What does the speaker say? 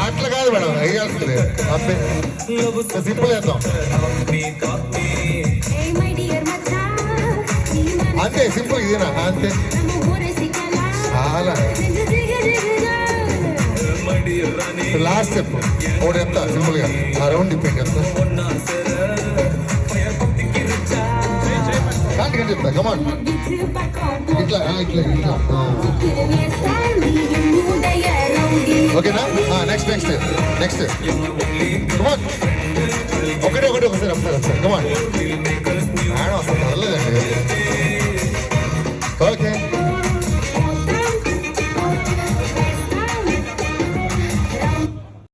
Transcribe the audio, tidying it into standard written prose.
అట్లా కాదు madam, వేయాల్సింది simple వేద్దాం అంతే, సింపుల్ ఇదేనా అంతే. చాలా లాస్ట్ స్టెప్ ఒకటి చెప్తా సింపుల్ గా, ఆ రౌండ్ డిపెండ్ చెప్తా కాంటి చెప్తా. కమాన్ ఇట్లా ఇట్లా ఇట్లా ఓకేనా? నెక్స్ట్ నెక్స్ట్ నెక్స్ట్ కమాన్ ఒకటే ఒకటి ఒకసారి ఒకసారి కమాన్ మేడం అసలు పర్లేదండి. ఓకే